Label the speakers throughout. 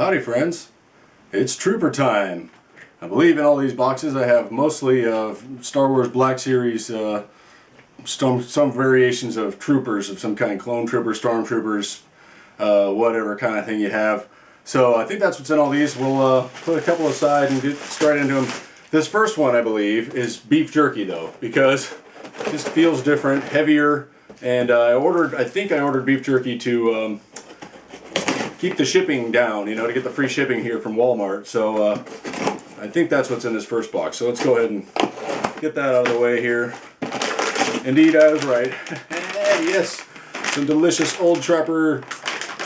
Speaker 1: Howdy friends, it's Trooper time. I believe in all these boxes I have mostly Star Wars Black Series, some variations of troopers of some kind, clone troopers, stormtroopers, whatever kind of thing you have. So I think that's what's in all these. We'll put a couple aside and get straight into them. This first one I believe is beef jerky though, because it just feels different, heavier, and I think I ordered beef jerky to keep the shipping down, you know, to get the free shipping here from Walmart. So I think that's what's in this first box. So let's go ahead and get that out of the way here. Indeed, I was right. Yes, some delicious Old Trapper,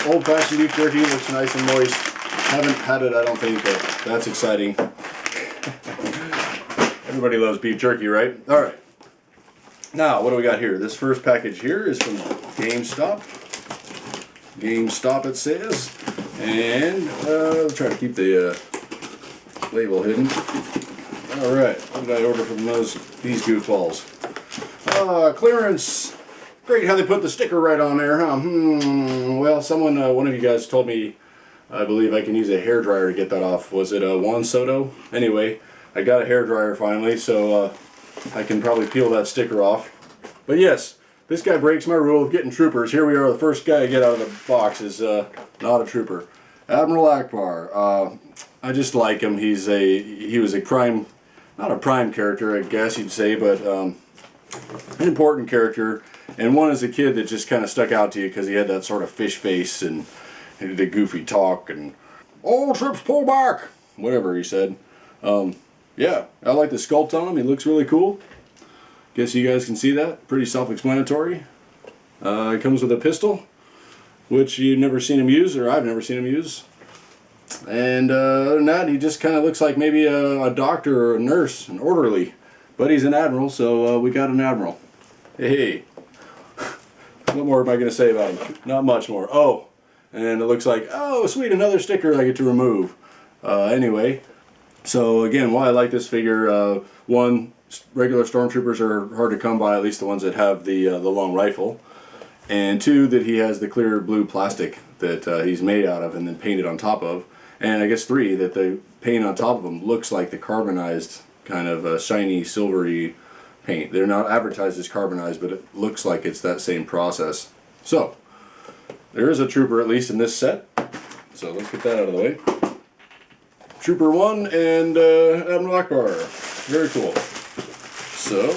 Speaker 1: old-fashioned beef jerky. Looks nice and moist. Haven't had it, I don't think, but that's exciting. Everybody loves beef jerky, right? All right. Now, what do we got here? This first package here is from GameStop. GameStop, it says, and I'll try to keep the label hidden. All right, what did I order from these goofballs? Clearance. Great how they put the sticker right on there, huh? Well, one of you guys told me, I believe I can use a hairdryer to get that off. Was it a Juan Soto? Anyway, I got a hairdryer finally, so I can probably peel that sticker off. But yes, this guy breaks my rule of getting troopers. Here we are, the first guy I get out of the box is not a trooper. Admiral Akbar. I just like him. He was a prime, not a prime character, I guess you'd say, but an important character. And one as a kid that just kind of stuck out to you because he had that sort of fish face and he did a goofy talk and, "All trips pull back," whatever he said. Yeah, I like the sculpt on him. He looks really cool. Guess you guys can see that. Pretty self-explanatory. It comes with a pistol, which you've never seen him use, or I've never seen him use. And other than that, he just kind of looks like maybe a doctor or a nurse, an orderly. But he's an admiral, so we got an admiral. Hey. What more am I going to say about him? Not much more. Oh, and it looks like, oh sweet, another sticker I get to remove. Anyway, so again, why I like this figure, one, regular stormtroopers are hard to come by, at least the ones that have the long rifle. And two, that he has the clear blue plastic that he's made out of and then painted on top of. And I guess three, that the paint on top of him looks like the carbonized kind of shiny silvery paint. They're not advertised as carbonized, but it looks like it's that same process. So there is a trooper at least in this set. So let's get that out of the way. Trooper 1 and Admiral Akbar. Very cool. So,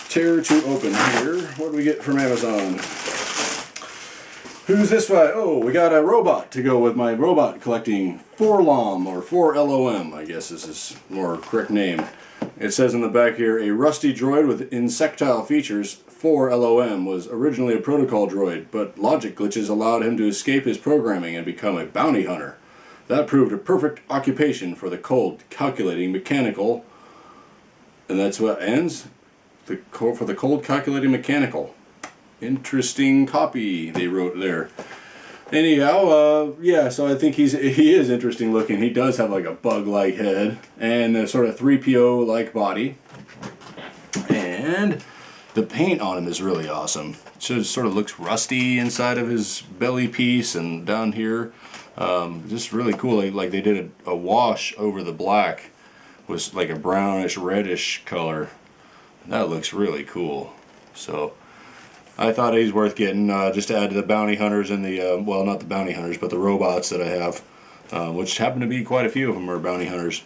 Speaker 1: tear to open here. What do we get from Amazon? Who's this guy? Oh, we got a robot to go with my robot collecting. 4LOM, or 4LOM, I guess is his more correct name. It says in the back here, a rusty droid with insectile features, 4LOM, was originally a protocol droid, but logic glitches allowed him to escape his programming and become a bounty hunter. That proved a perfect occupation for the cold, calculating, mechanical, and that's what ends, for the cold, calculating, mechanical. Interesting copy they wrote there. Anyhow, yeah, so I think he is interesting looking. He does have like a bug-like head and a sort of 3PO-like body. And the paint on him is really awesome. It just sort of looks rusty inside of his belly piece and down here. Just really cool. Like they did a wash over the black. Was like a brownish reddish color. That looks really cool. So I thought he's worth getting just to add to the bounty hunters and the well, not the bounty hunters, but the robots that I have, which happen to be quite a few of them are bounty hunters.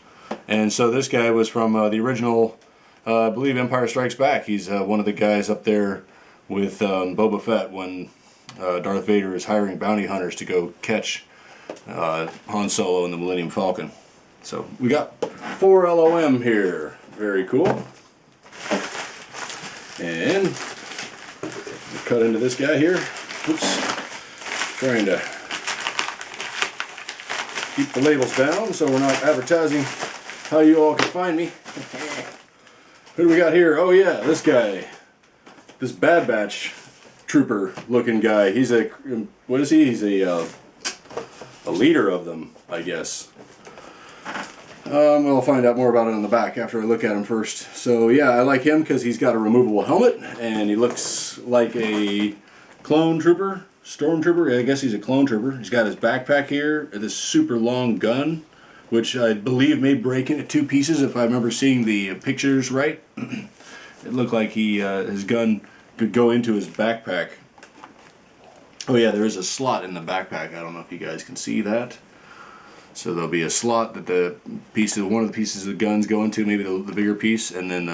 Speaker 1: And so this guy was from the original, I believe, Empire Strikes Back. He's one of the guys up there with Boba Fett when Darth Vader is hiring bounty hunters to go catch Han Solo and the Millennium Falcon. So we got 4LOM here. Very cool. And cut into this guy here. Oops. Trying to keep the labels down so we're not advertising how you all can find me. Who do we got here? Oh yeah, this guy. This Bad Batch trooper looking guy. He's a, what is he? He's a leader of them, I guess. We'll find out more about it on the back after I look at him first. So yeah, I like him because he's got a removable helmet and he looks like a clone trooper, stormtrooper. I guess he's a clone trooper. He's got his backpack here, and this super long gun, which I believe may break into two pieces if I remember seeing the pictures right. It looked like his gun could go into his backpack. Oh yeah, there is a slot in the backpack. I don't know if you guys can see that. So there'll be a slot that one of the pieces of the guns go into, maybe the bigger piece, and then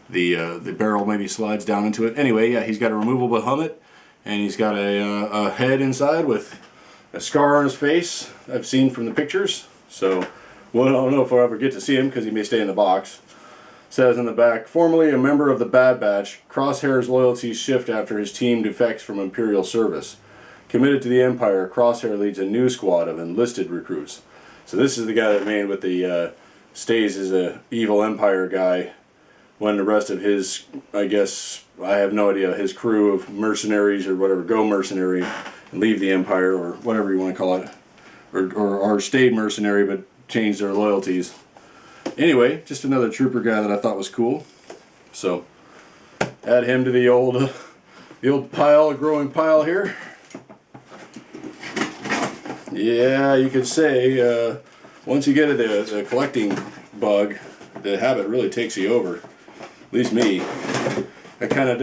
Speaker 1: the barrel maybe slides down into it. Anyway, yeah, he's got a removable helmet, and he's got a head inside with a scar on his face I've seen from the pictures. So, well, I don't know if I'll ever get to see him because he may stay in the box. Says in the back, formerly a member of the Bad Batch, Crosshair's loyalties shift after his team defects from Imperial service. Committed to the Empire, Crosshair leads a new squad of enlisted recruits. So this is the guy that made with the stays as a evil Empire guy when the rest of his, I guess, I have no idea, his crew of mercenaries or whatever, go mercenary and leave the Empire or whatever you want to call it. Or stayed mercenary but changed their loyalties. Anyway, just another trooper guy that I thought was cool. So, add him to the old pile, growing pile here. Yeah, you could say once you get into the collecting bug, the habit really takes you over. At least me.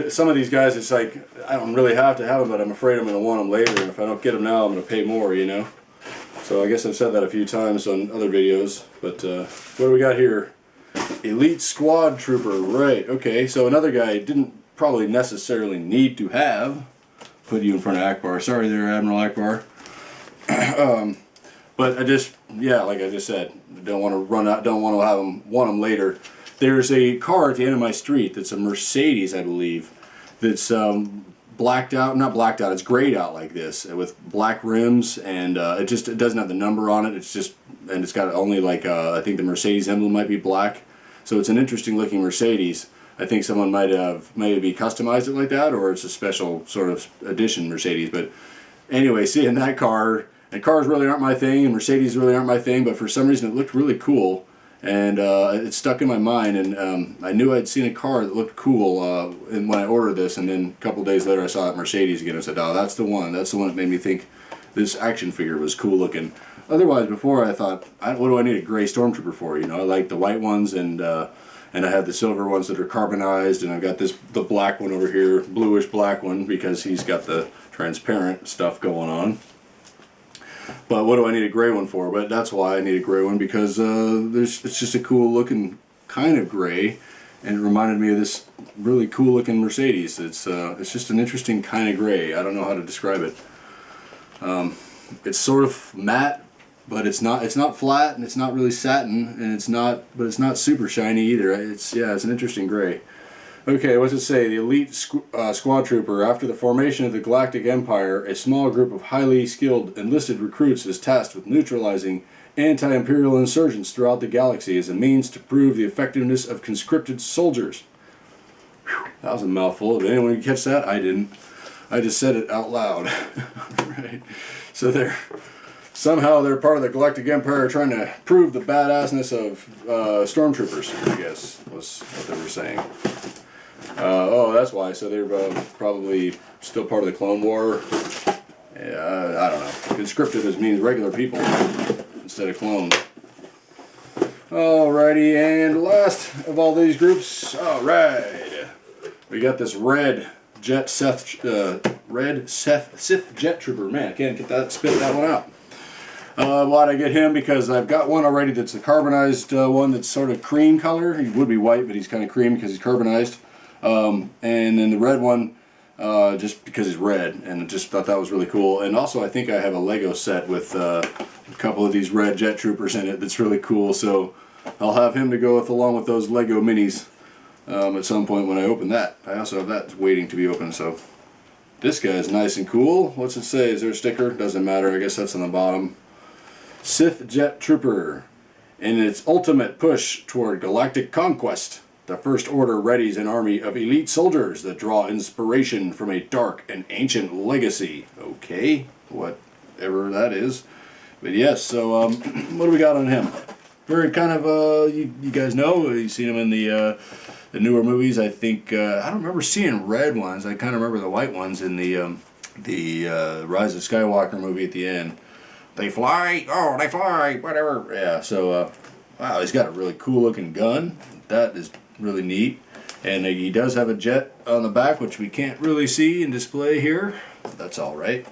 Speaker 1: Some of these guys, it's like I don't really have to have them, but I'm afraid I'm going to want them later, and if I don't get them now, I'm going to pay more, you know. So I guess I've said that a few times on other videos, but what do we got here? Elite Squad Trooper, right, okay, so another guy I didn't probably necessarily need to have. Put you in front of Ackbar. Sorry there, Admiral Akbar. But I just, yeah, like I just said, don't want to run out, don't want to want them later. There's a car at the end of my street that's a Mercedes, I believe, that's blacked out, not blacked out, it's grayed out like this with black rims, and it doesn't have the number on it. It's just, and it's got only like I think the Mercedes emblem might be black, so it's an interesting looking Mercedes. I think someone might have maybe customized it like that, or it's a special sort of edition Mercedes. But anyway, seeing that car, and cars really aren't my thing, and Mercedes really aren't my thing, but for some reason it looked really cool. And it stuck in my mind, and I knew I'd seen a car that looked cool when I ordered this, and then a couple days later I saw it Mercedes again. I said, oh, that's the one that made me think this action figure was cool looking. Otherwise, before I thought, what do I need a gray Stormtrooper for? You know, I like the white ones, and I have the silver ones that are carbonized, and I've got the black one over here, bluish black one, because he's got the transparent stuff going on. But what do I need a gray one for? But that's why I need a gray one, because it's just a cool looking kind of gray, and it reminded me of this really cool looking Mercedes. It's just an interesting kind of gray. I don't know how to describe it. It's sort of matte, but it's not flat, and it's not really satin, and but it's not super shiny either. It's an interesting gray. Okay, what's it say? The elite squad trooper. After the formation of the Galactic Empire, a small group of highly skilled enlisted recruits is tasked with neutralizing anti-imperial insurgents throughout the galaxy as a means to prove the effectiveness of conscripted soldiers. Whew, that was a mouthful. Did anyone catch that? I didn't. I just said it out loud. Right. So somehow they're part of the Galactic Empire trying to prove the badassness of stormtroopers, I guess, was what they were saying. Oh, that's why. So they're probably still part of the Clone War. Yeah, I don't know. Conscripted means regular people instead of clones. Alrighty, and last of all these groups, alright, we got this red Jet Seth, Sith Jet Trooper. Man, I can't spit that one out. Why'd I get him? Because I've got one already that's the carbonized one that's sort of cream color. He would be white, but he's kind of cream because he's carbonized. And then the red one, just because he's red, and just thought that was really cool. And also I think I have a Lego set with a couple of these red Jet Troopers in it that's really cool, so I'll have him to go with along with those Lego minis at some point when I open that. I also have that waiting to be opened, so this guy is nice and cool. What's it say? Is there a sticker? Doesn't matter, I guess that's on the bottom. Sith Jet Trooper. In its ultimate push toward galactic conquest, the First Order readies an army of elite soldiers that draw inspiration from a dark and ancient legacy. Okay, whatever that is. But yes, so what do we got on him? Very kind of, you guys know, you've seen him in the newer movies. I think, I don't remember seeing red ones. I kind of remember the white ones in the the Rise of Skywalker movie at the end. They fly, oh, they fly, whatever. Yeah, so, wow, he's got a really cool looking gun. That is really neat. And he does have a jet on the back, which we can't really see and display here. That's all right.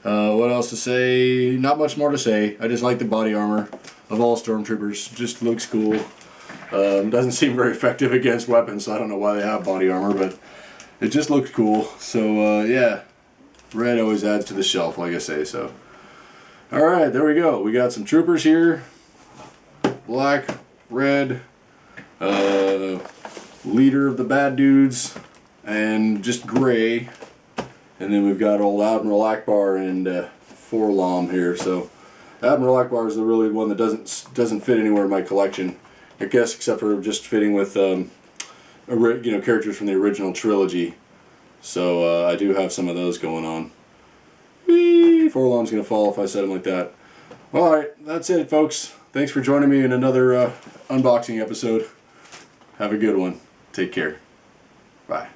Speaker 1: What else to say? Not much more to say. I just like the body armor of all stormtroopers. Just looks cool. Doesn't seem very effective against weapons, so I don't know why they have body armor, but it just looks cool. So, yeah, red always adds to the shelf, like I say, so. Alright, there we go. We got some troopers here. Black, red, leader of the bad dudes, and just gray. And then we've got old Admiral Akbar and Forlom here. So Admiral Akbar is the really one that doesn't fit anywhere in my collection, I guess, except for just fitting with characters from the original trilogy. So I do have some of those going on. Whee! Forlom's gonna fall if I set him like that. Alright, that's it, folks. Thanks for joining me in another unboxing episode. Have a good one. Take care. Bye.